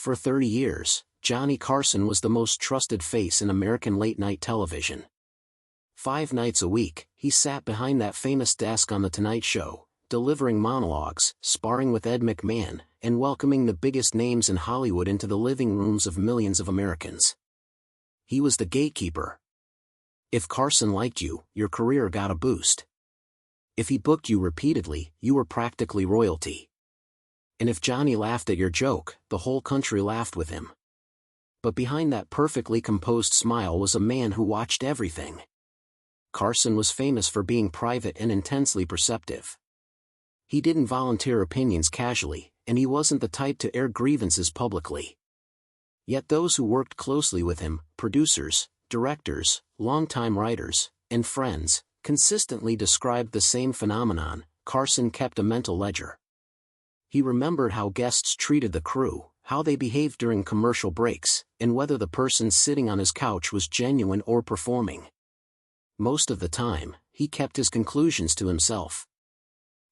For 30 years, Johnny Carson was the most trusted face in American late-night television. 5 nights a week, he sat behind that famous desk on The Tonight Show, delivering monologues, sparring with Ed McMahon, and welcoming the biggest names in Hollywood into the living rooms of millions of Americans. He was the gatekeeper. If Carson liked you, your career got a boost. If he booked you repeatedly, you were practically royalty. And if Johnny laughed at your joke, the whole country laughed with him. But behind that perfectly composed smile was a man who watched everything. Carson was famous for being private and intensely perceptive. He didn't volunteer opinions casually, and he wasn't the type to air grievances publicly. Yet those who worked closely with him, producers, directors, longtime writers, and friends, consistently described the same phenomenon. Carson kept a mental ledger. He remembered how guests treated the crew, how they behaved during commercial breaks, and whether the person sitting on his couch was genuine or performing. Most of the time, he kept his conclusions to himself.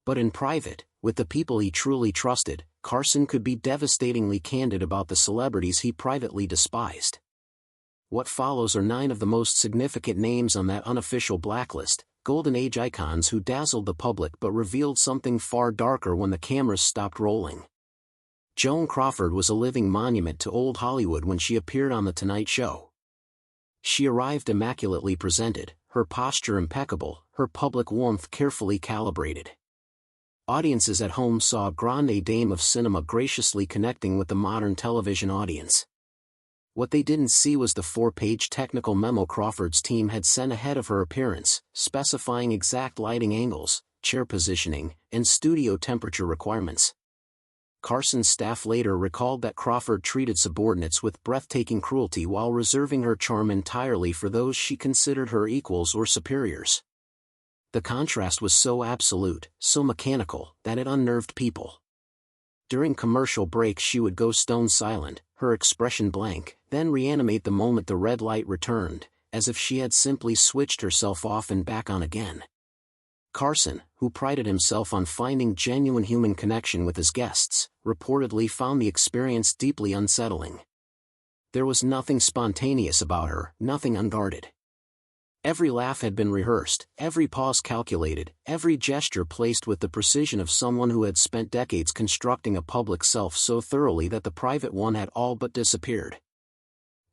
But in private, with the people he truly trusted, Carson could be devastatingly candid about the celebrities he privately despised. What follows are 9 of the most significant names on that unofficial blacklist, Golden Age icons who dazzled the public but revealed something far darker when the cameras stopped rolling. Joan Crawford was a living monument to old Hollywood when she appeared on The Tonight Show. She arrived immaculately presented, her posture impeccable, her public warmth carefully calibrated. Audiences at home saw a grande dame of cinema graciously connecting with the modern television audience. What they didn't see was the 4-page technical memo Crawford's team had sent ahead of her appearance, specifying exact lighting angles, chair positioning, and studio temperature requirements. Carson's staff later recalled that Crawford treated subordinates with breathtaking cruelty while reserving her charm entirely for those she considered her equals or superiors. The contrast was so absolute, so mechanical, that it unnerved people. During commercial breaks she would go stone silent, her expression blank, then reanimate the moment the red light returned, as if she had simply switched herself off and back on again. Carson, who prided himself on finding genuine human connection with his guests, reportedly found the experience deeply unsettling. There was nothing spontaneous about her, nothing unguarded. Every laugh had been rehearsed, every pause calculated, every gesture placed with the precision of someone who had spent decades constructing a public self so thoroughly that the private one had all but disappeared.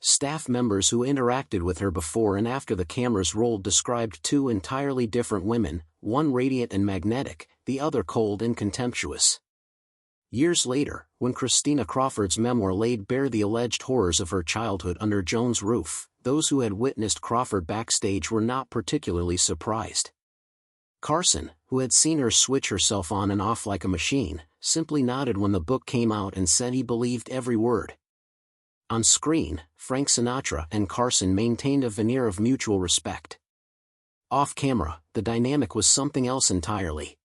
Staff members who interacted with her before and after the cameras rolled described 2 entirely different women, one radiant and magnetic, the other cold and contemptuous. Years later, when Christina Crawford's memoir laid bare the alleged horrors of her childhood under Joan's roof, those who had witnessed Crawford backstage were not particularly surprised. Carson, who had seen her switch herself on and off like a machine, simply nodded when the book came out and said he believed every word. On screen, Frank Sinatra and Carson maintained a veneer of mutual respect. Off camera, the dynamic was something else entirely.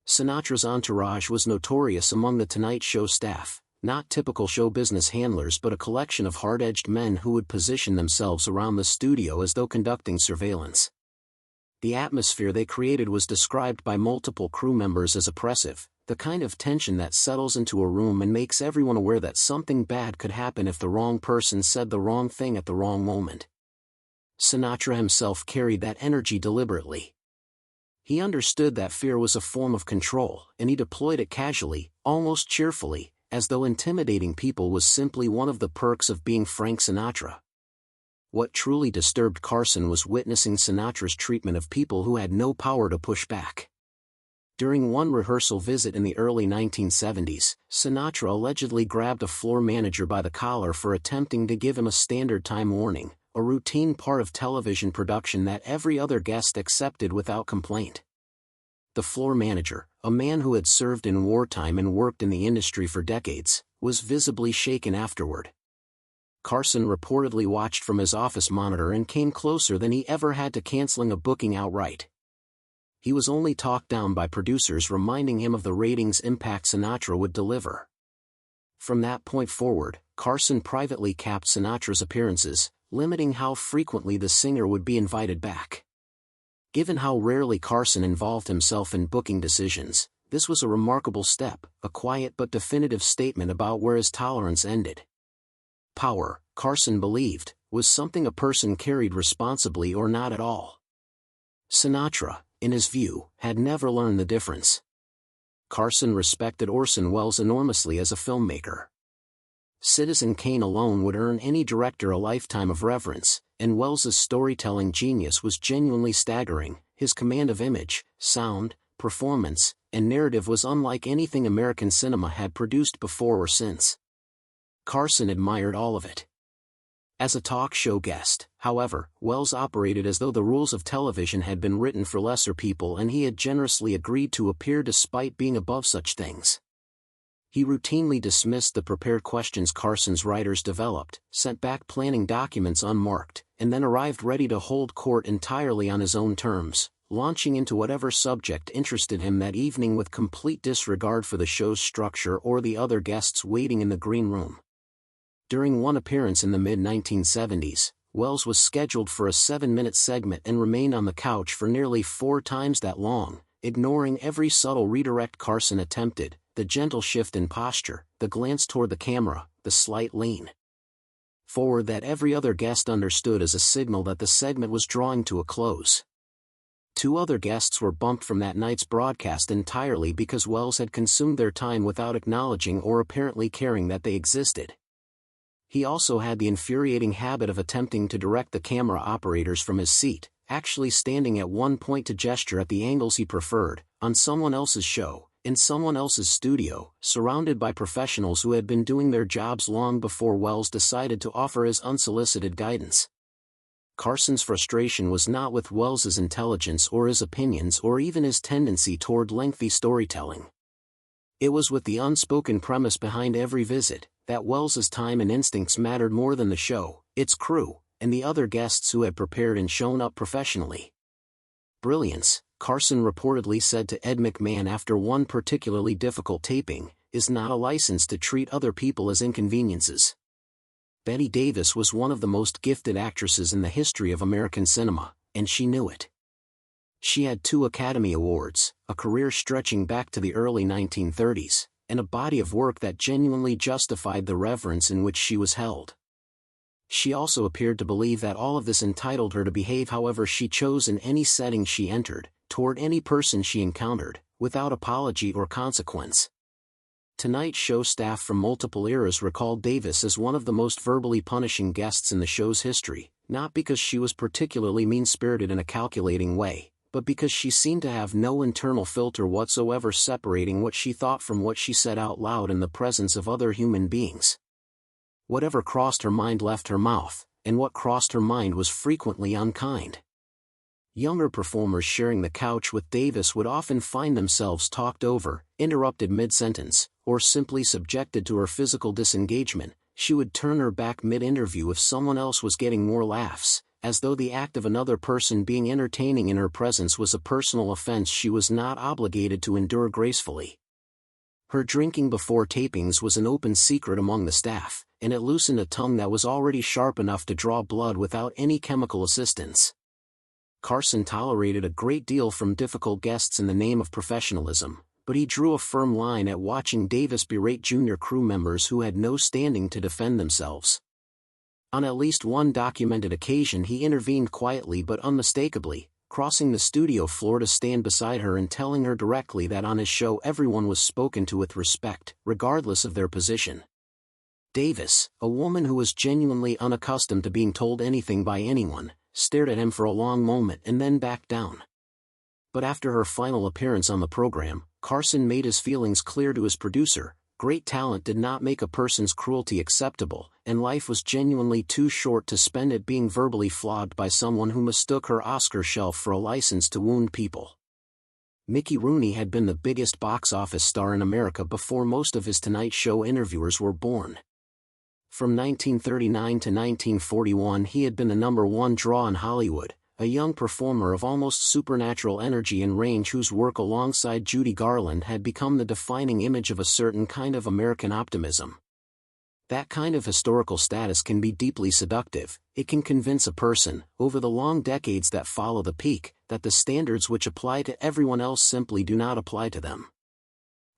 Sinatra's entourage was notorious among the Tonight Show staff, not typical show business handlers but a collection of hard-edged men who would position themselves around the studio as though conducting surveillance. The atmosphere they created was described by multiple crew members as oppressive, the kind of tension that settles into a room and makes everyone aware that something bad could happen if the wrong person said the wrong thing at the wrong moment. Sinatra himself carried that energy deliberately. He understood that fear was a form of control, and he deployed it casually, almost cheerfully, as though intimidating people was simply one of the perks of being Frank Sinatra. What truly disturbed Carson was witnessing Sinatra's treatment of people who had no power to push back. During one rehearsal visit in the early 1970s, Sinatra allegedly grabbed a floor manager by the collar for attempting to give him a standard time warning, a routine part of television production that every other guest accepted without complaint. The floor manager, a man who had served in wartime and worked in the industry for decades, was visibly shaken afterward. Carson reportedly watched from his office monitor and came closer than he ever had to canceling a booking outright. He was only talked down by producers reminding him of the ratings impact Sinatra would deliver. From that point forward, Carson privately capped Sinatra's appearances, limiting how frequently the singer would be invited back. Given how rarely Carson involved himself in booking decisions, This was a remarkable step, a quiet but definitive statement about where his tolerance ended. Power, Carson believed, was something a person carried responsibly or not at all. Sinatra, in his view, had never learned the difference. Carson respected Orson Welles enormously as a filmmaker. Citizen Kane alone would earn any director a lifetime of reverence, and Welles's storytelling genius was genuinely staggering. His command of image, sound, performance, and narrative was unlike anything American cinema had produced before or since. Carson admired all of it. As a talk show guest, however, Welles operated as though the rules of television had been written for lesser people and he had generously agreed to appear despite being above such things. He routinely dismissed the prepared questions Carson's writers developed, sent back planning documents unmarked, and then arrived ready to hold court entirely on his own terms, launching into whatever subject interested him that evening with complete disregard for the show's structure or the other guests waiting in the green room. During one appearance in the mid-1970s, Welles was scheduled for a 7-minute segment and remained on the couch for nearly 4 times that long, ignoring every subtle redirect Carson attempted, the gentle shift in posture, the glance toward the camera, the slight lean forward that every other guest understood as a signal that the segment was drawing to a close. 2 other guests were bumped from that night's broadcast entirely because Welles had consumed their time without acknowledging or apparently caring that they existed. He also had the infuriating habit of attempting to direct the camera operators from his seat, actually standing at one point to gesture at the angles he preferred, on someone else's show, in someone else's studio, surrounded by professionals who had been doing their jobs long before Welles decided to offer his unsolicited guidance. Carson's frustration was not with Welles's intelligence or his opinions or even his tendency toward lengthy storytelling. It was with the unspoken premise behind every visit, that Welles's time and instincts mattered more than the show, its crew, and the other guests who had prepared and shown up professionally. Brilliance, Carson reportedly said to Ed McMahon after one particularly difficult taping, is not a license to treat other people as inconveniences. Bette Davis was one of the most gifted actresses in the history of American cinema, and she knew it. She had 2 Academy Awards, a career stretching back to the early 1930s, and a body of work that genuinely justified the reverence in which she was held. She also appeared to believe that all of this entitled her to behave however she chose in any setting she entered, toward any person she encountered, without apology or consequence. Tonight Show staff from multiple eras recalled Davis as one of the most verbally punishing guests in the show's history, not because she was particularly mean-spirited in a calculating way, but because she seemed to have no internal filter whatsoever separating what she thought from what she said out loud in the presence of other human beings. Whatever crossed her mind left her mouth, and what crossed her mind was frequently unkind. Younger performers sharing the couch with Davis would often find themselves talked over, interrupted mid-sentence, or simply subjected to her physical disengagement. She would turn her back mid-interview if someone else was getting more laughs, as though the act of another person being entertaining in her presence was a personal offense she was not obligated to endure gracefully. Her drinking before tapings was an open secret among the staff, and it loosened a tongue that was already sharp enough to draw blood without any chemical assistance. Carson tolerated a great deal from difficult guests in the name of professionalism, but he drew a firm line at watching Davis berate junior crew members who had no standing to defend themselves. On at least one documented occasion he intervened quietly but unmistakably, crossing the studio floor to stand beside her and telling her directly that on his show everyone was spoken to with respect, regardless of their position. Davis, a woman who was genuinely unaccustomed to being told anything by anyone, stared at him for a long moment and then backed down. But after her final appearance on the program, Carson made his feelings clear to his producer. Great talent did not make a person's cruelty acceptable, and life was genuinely too short to spend it being verbally flogged by someone who mistook her Oscar shelf for a license to wound people. Mickey Rooney had been the biggest box office star in America before most of his Tonight Show interviewers were born. From 1939 to 1941 he had been the #1 draw in Hollywood, a young performer of almost supernatural energy and range whose work alongside Judy Garland had become the defining image of a certain kind of American optimism. That kind of historical status can be deeply seductive. It can convince a person, over the long decades that follow the peak, that the standards which apply to everyone else simply do not apply to them.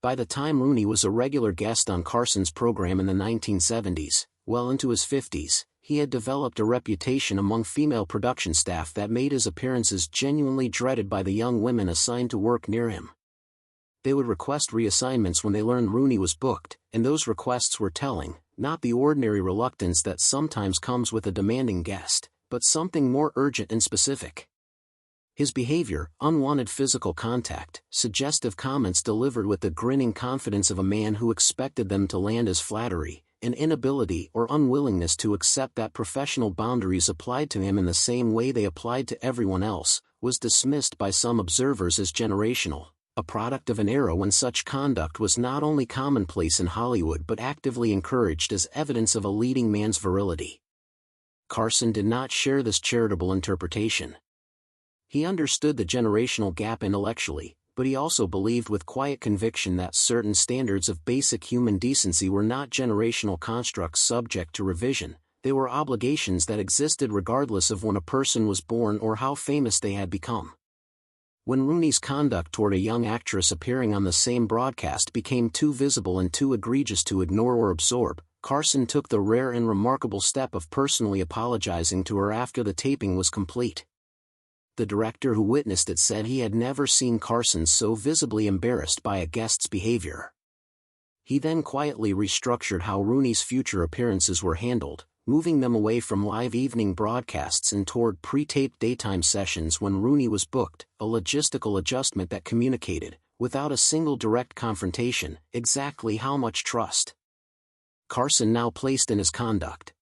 By the time Rooney was a regular guest on Carson's program in the 1970s, well into his 50s, he had developed a reputation among female production staff that made his appearances genuinely dreaded by the young women assigned to work near him. They would request reassignments when they learned Rooney was booked, and those requests were telling, not the ordinary reluctance that sometimes comes with a demanding guest, but something more urgent and specific. His behavior, unwanted physical contact, suggestive comments delivered with the grinning confidence of a man who expected them to land as flattery, an inability or unwillingness to accept that professional boundaries applied to him in the same way they applied to everyone else, was dismissed by some observers as generational, a product of an era when such conduct was not only commonplace in Hollywood but actively encouraged as evidence of a leading man's virility. Carson did not share this charitable interpretation. He understood the generational gap intellectually, but he also believed with quiet conviction that certain standards of basic human decency were not generational constructs subject to revision, they were obligations that existed regardless of when a person was born or how famous they had become. When Rooney's conduct toward a young actress appearing on the same broadcast became too visible and too egregious to ignore or absorb, Carson took the rare and remarkable step of personally apologizing to her after the taping was complete. The director who witnessed it said he had never seen Carson so visibly embarrassed by a guest's behavior. He then quietly restructured how Rooney's future appearances were handled, moving them away from live evening broadcasts and toward pre-taped daytime sessions when Rooney was booked, a logistical adjustment that communicated, without a single direct confrontation, exactly how much trust Carson now placed in his conduct.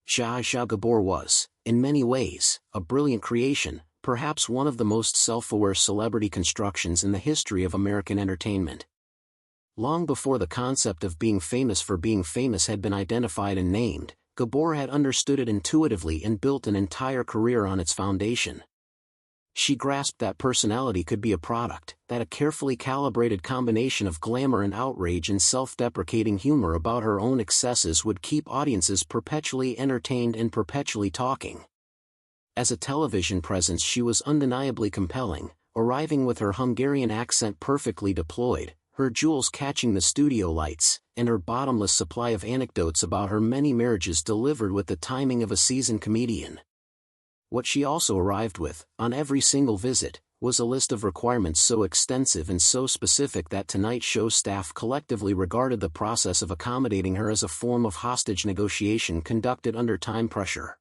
Zsa Zsa Gabor was, in many ways, a brilliant creation, perhaps one of the most self-aware celebrity constructions in the history of American entertainment. Long before the concept of being famous for being famous had been identified and named, Gabor had understood it intuitively and built an entire career on its foundation. She grasped that personality could be a product, that a carefully calibrated combination of glamour and outrage and self-deprecating humor about her own excesses would keep audiences perpetually entertained and perpetually talking. As a television presence she was undeniably compelling, arriving with her Hungarian accent perfectly deployed, her jewels catching the studio lights, and her bottomless supply of anecdotes about her many marriages delivered with the timing of a seasoned comedian. What she also arrived with, on every single visit, was a list of requirements so extensive and so specific that Tonight Show staff collectively regarded the process of accommodating her as a form of hostage negotiation conducted under time pressure.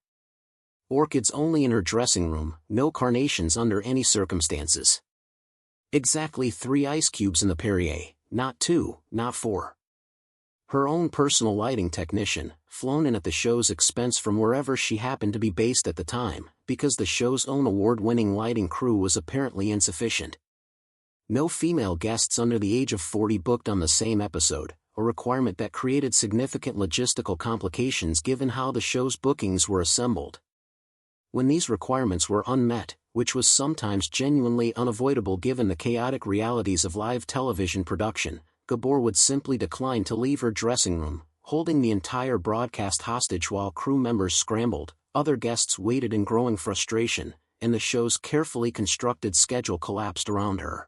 Orchids only in her dressing room, no carnations under any circumstances. Exactly 3 ice cubes in the Perrier, not 2, not 4. Her own personal lighting technician, flown in at the show's expense from wherever she happened to be based at the time, because the show's own award-winning lighting crew was apparently insufficient. No female guests under the age of 40 booked on the same episode, a requirement that created significant logistical complications given how the show's bookings were assembled. When these requirements were unmet, which was sometimes genuinely unavoidable given the chaotic realities of live television production, Gabor would simply decline to leave her dressing room, holding the entire broadcast hostage while crew members scrambled, other guests waited in growing frustration, and the show's carefully constructed schedule collapsed around her.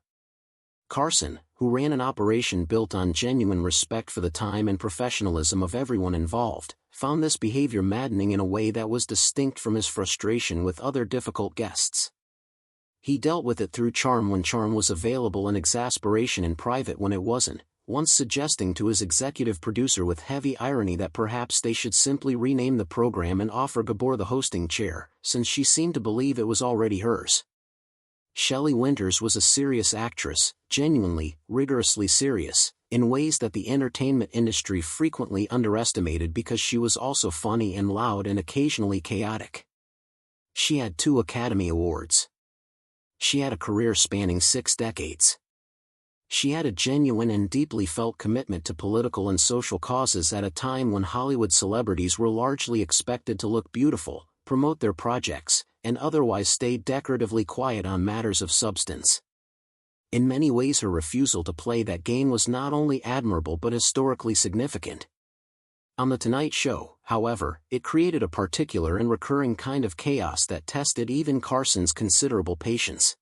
Carson, who ran an operation built on genuine respect for the time and professionalism of everyone involved, found this behavior maddening in a way that was distinct from his frustration with other difficult guests. He dealt with it through charm when charm was available and exasperation in private when it wasn't, once suggesting to his executive producer with heavy irony that perhaps they should simply rename the program and offer Gabor the hosting chair, since she seemed to believe it was already hers. Shelley Winters was a serious actress, genuinely, rigorously serious, in ways that the entertainment industry frequently underestimated because she was also funny and loud and occasionally chaotic. She had 2 Academy Awards. She had a career spanning 6 decades. She had a genuine and deeply felt commitment to political and social causes at a time when Hollywood celebrities were largely expected to look beautiful, promote their projects, and otherwise stay decoratively quiet on matters of substance. In many ways her refusal to play that game was not only admirable but historically significant. On The Tonight Show, however, it created a particular and recurring kind of chaos that tested even Carson's considerable patience.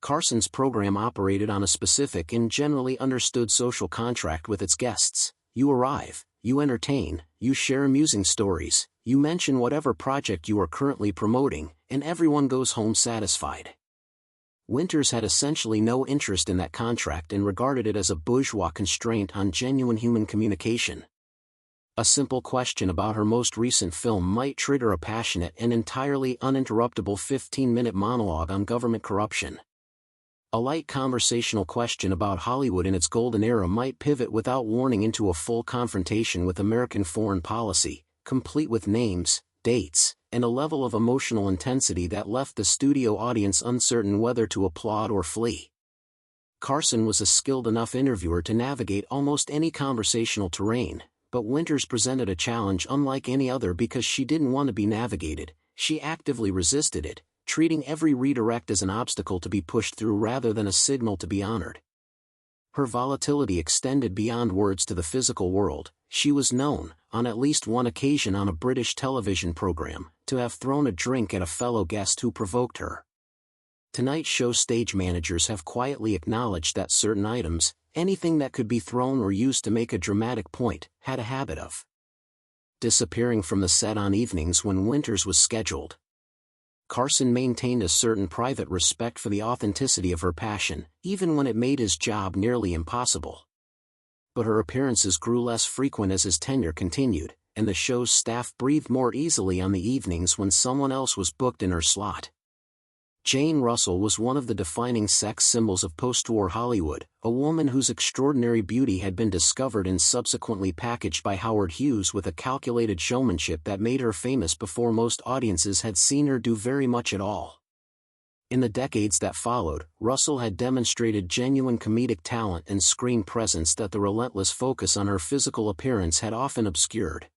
Carson's program operated on a specific and generally understood social contract with its guests. You arrive, you entertain, you share amusing stories, you mention whatever project you are currently promoting, and everyone goes home satisfied. Winters had essentially no interest in that contract and regarded it as a bourgeois constraint on genuine human communication. A simple question about her most recent film might trigger a passionate and entirely uninterruptible 15-minute monologue on government corruption. A light conversational question about Hollywood in its golden era might pivot without warning into a full confrontation with American foreign policy, complete with names, dates, and a level of emotional intensity that left the studio audience uncertain whether to applaud or flee. Carson was a skilled enough interviewer to navigate almost any conversational terrain, but Winters presented a challenge unlike any other because she didn't want to be navigated, she actively resisted it, treating every redirect as an obstacle to be pushed through rather than a signal to be honored. Her volatility extended beyond words to the physical world. She was known, on at least one occasion on a British television program, to have thrown a drink at a fellow guest who provoked her. Tonight Show stage managers have quietly acknowledged that certain items, anything that could be thrown or used to make a dramatic point, had a habit of disappearing from the set on evenings when Winters was scheduled. Carson maintained a certain private respect for the authenticity of her passion, even when it made his job nearly impossible. But her appearances grew less frequent as his tenure continued, and the show's staff breathed more easily on the evenings when someone else was booked in her slot. Jane Russell was one of the defining sex symbols of post-war Hollywood, a woman whose extraordinary beauty had been discovered and subsequently packaged by Howard Hughes with a calculated showmanship that made her famous before most audiences had seen her do very much at all. In the decades that followed, Russell had demonstrated genuine comedic talent and screen presence that the relentless focus on her physical appearance had often obscured.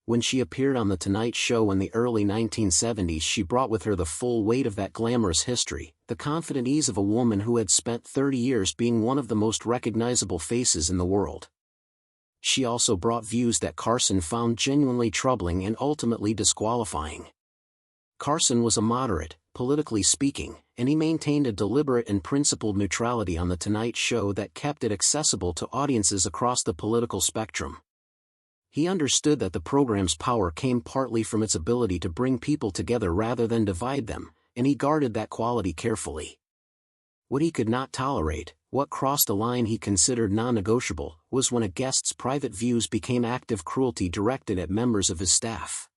When she appeared on The Tonight Show in the early 1970s, she brought with her the full weight of that glamorous history, the confident ease of a woman who had spent 30 years being one of the most recognizable faces in the world. She also brought views that Carson found genuinely troubling and ultimately disqualifying. Carson was a moderate, politically speaking, and he maintained a deliberate and principled neutrality on The Tonight Show that kept it accessible to audiences across the political spectrum. He understood that the program's power came partly from its ability to bring people together rather than divide them, and he guarded that quality carefully. What he could not tolerate, what crossed a line he considered non-negotiable, was when a guest's private views became active cruelty directed at members of his staff.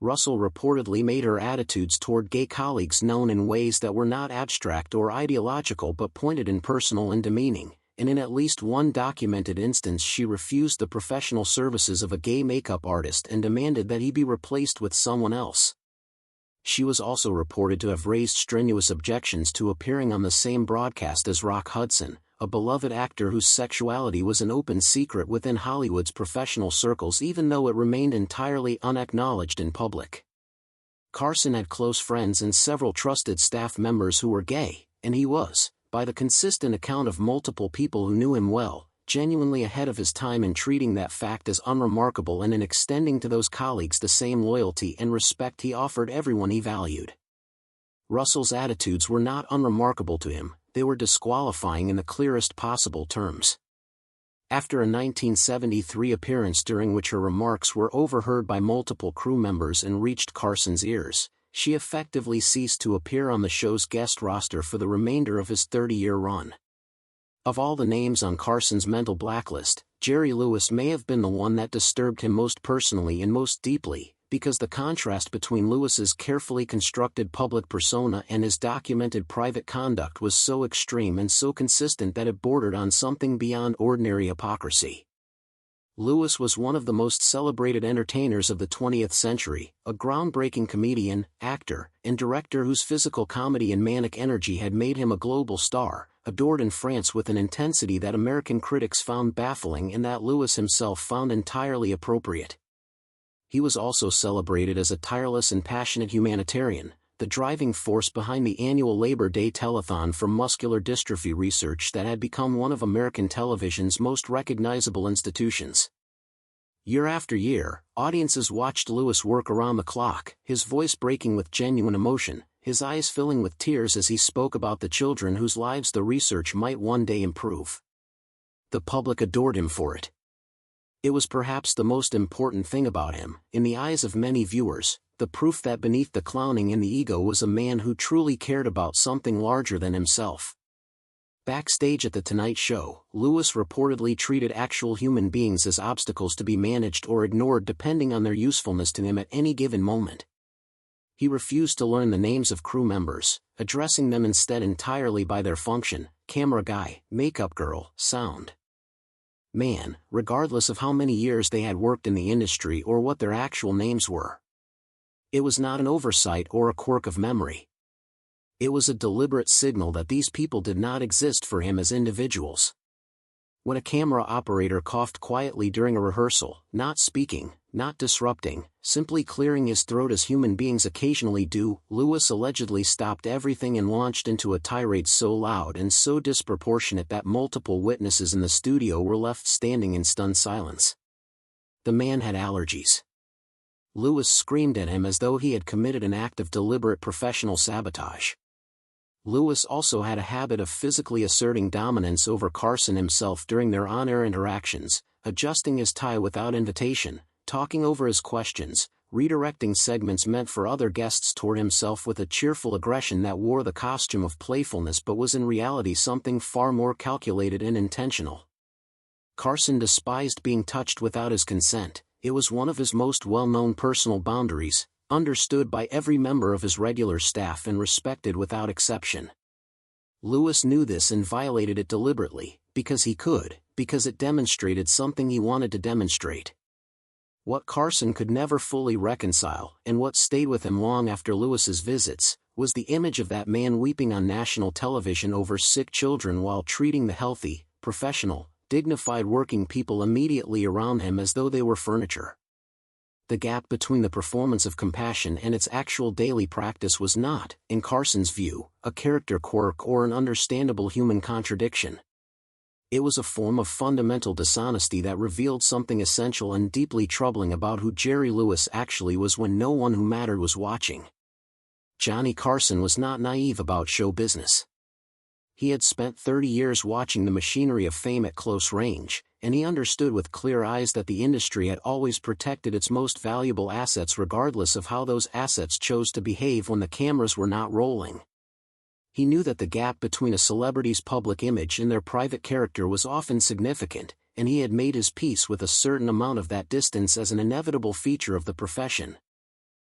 Russell reportedly made her attitudes toward gay colleagues known in ways that were not abstract or ideological but pointed and personal and demeaning, and in at least one documented instance she refused the professional services of a gay makeup artist and demanded that he be replaced with someone else. She was also reported to have raised strenuous objections to appearing on the same broadcast as Rock Hudson, a beloved actor whose sexuality was an open secret within Hollywood's professional circles even though it remained entirely unacknowledged in public. Carson had close friends and several trusted staff members who were gay, and he was, by the consistent account of multiple people who knew him well, genuinely ahead of his time in treating that fact as unremarkable and in extending to those colleagues the same loyalty and respect he offered everyone he valued. Russell's attitudes were not unremarkable to him, they were disqualifying in the clearest possible terms. After a 1973 appearance during which her remarks were overheard by multiple crew members and reached Carson's ears, she effectively ceased to appear on the show's guest roster for the remainder of his 30-year run. Of all the names on Carson's mental blacklist, Jerry Lewis may have been the one that disturbed him most personally and most deeply, because the contrast between Lewis's carefully constructed public persona and his documented private conduct was so extreme and so consistent that it bordered on something beyond ordinary hypocrisy. Lewis was one of the most celebrated entertainers of the 20th century, a groundbreaking comedian, actor, and director whose physical comedy and manic energy had made him a global star, adored in France with an intensity that American critics found baffling and that Lewis himself found entirely appropriate. He was also celebrated as a tireless and passionate humanitarian, the driving force behind the annual Labor Day telethon for muscular dystrophy research that had become one of American television's most recognizable institutions. Year after year, audiences watched Lewis work around the clock, his voice breaking with genuine emotion, his eyes filling with tears as he spoke about the children whose lives the research might one day improve. The public adored him for it. It was perhaps the most important thing about him, in the eyes of many viewers, the proof that beneath the clowning and the ego was a man who truly cared about something larger than himself. Backstage at The Tonight Show, Lewis reportedly treated actual human beings as obstacles to be managed or ignored depending on their usefulness to him at any given moment. He refused to learn the names of crew members, addressing them instead entirely by their function: camera guy, makeup girl, sound man, regardless of how many years they had worked in the industry or what their actual names were. It was not an oversight or a quirk of memory. It was a deliberate signal that these people did not exist for him as individuals. When a camera operator coughed quietly during a rehearsal, not speaking, not disrupting, simply clearing his throat as human beings occasionally do, Lewis allegedly stopped everything and launched into a tirade so loud and so disproportionate that multiple witnesses in the studio were left standing in stunned silence. The man had allergies. Lewis screamed at him as though he had committed an act of deliberate professional sabotage. Lewis also had a habit of physically asserting dominance over Carson himself during their on-air interactions, adjusting his tie without invitation, talking over his questions, redirecting segments meant for other guests toward himself with a cheerful aggression that wore the costume of playfulness but was in reality something far more calculated and intentional. Carson despised being touched without his consent. It was one of his most well-known personal boundaries, understood by every member of his regular staff and respected without exception. Lewis knew this and violated it deliberately, because he could, because it demonstrated something he wanted to demonstrate. What Carson could never fully reconcile, and what stayed with him long after Lewis's visits, was the image of that man weeping on national television over sick children while treating the healthy, professional, dignified working people immediately around him as though they were furniture. The gap between the performance of compassion and its actual daily practice was not, in Carson's view, a character quirk or an understandable human contradiction. It was a form of fundamental dishonesty that revealed something essential and deeply troubling about who Jerry Lewis actually was when no one who mattered was watching. Johnny Carson was not naive about show business. He had spent 30 years watching the machinery of fame at close range, and he understood with clear eyes that the industry had always protected its most valuable assets regardless of how those assets chose to behave when the cameras were not rolling. He knew that the gap between a celebrity's public image and their private character was often significant, and he had made his peace with a certain amount of that distance as an inevitable feature of the profession.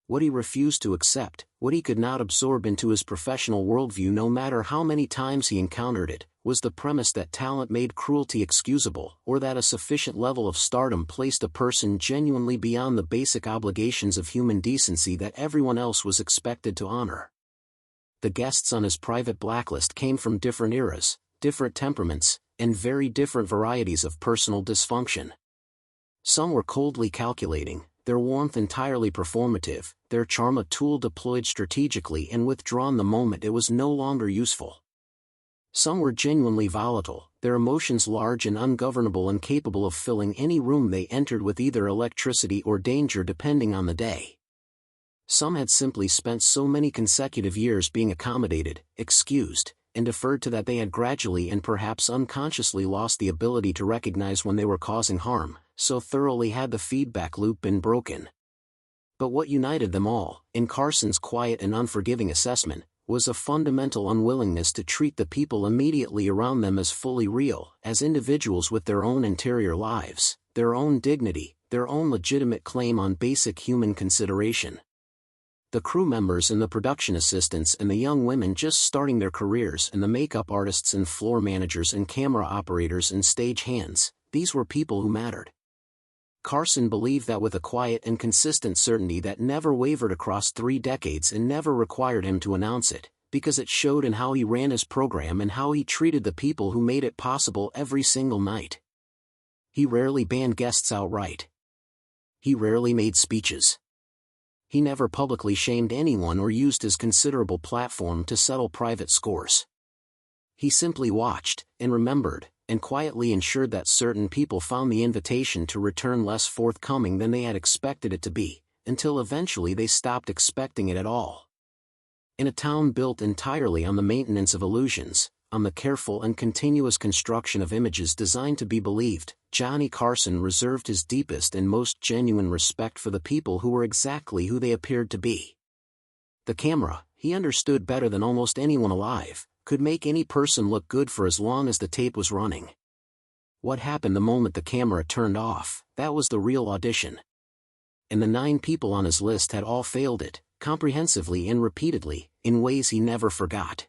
What he refused to accept, what he could not absorb into his professional worldview no matter how many times he encountered it, was the premise that talent made cruelty excusable, or that a sufficient level of stardom placed a person genuinely beyond the basic obligations of human decency that everyone else was expected to honor. The guests on his private blacklist came from different eras, different temperaments, and very different varieties of personal dysfunction. Some were coldly calculating, their warmth entirely performative, their charm a tool deployed strategically and withdrawn the moment it was no longer useful. Some were genuinely volatile, their emotions large and ungovernable and capable of filling any room they entered with either electricity or danger depending on the day. Some had simply spent so many consecutive years being accommodated, excused, and deferred to that they had gradually and perhaps unconsciously lost the ability to recognize when they were causing harm, so thoroughly had the feedback loop been broken. But what united them all, in Carson's quiet and unforgiving assessment, was a fundamental unwillingness to treat the people immediately around them as fully real, as individuals with their own interior lives, their own dignity, their own legitimate claim on basic human consideration. The crew members and the production assistants and the young women just starting their careers and the makeup artists and floor managers and camera operators and stage hands, these were people who mattered. Carson believed that with a quiet and consistent certainty that never wavered across 3 decades and never required him to announce it, because it showed in how he ran his program and how he treated the people who made it possible every single night. He rarely banned guests outright. He rarely made speeches. He never publicly shamed anyone or used his considerable platform to settle private scores. He simply watched, and remembered, and quietly ensured that certain people found the invitation to return less forthcoming than they had expected it to be, until eventually they stopped expecting it at all. In a town built entirely on the maintenance of illusions, on the careful and continuous construction of images designed to be believed, Johnny Carson reserved his deepest and most genuine respect for the people who were exactly who they appeared to be. The camera, he understood better than almost anyone alive, could make any person look good for as long as the tape was running. What happened the moment the camera turned off, that was the real audition. And the 9 people on his list had all failed it, comprehensively and repeatedly, in ways he never forgot.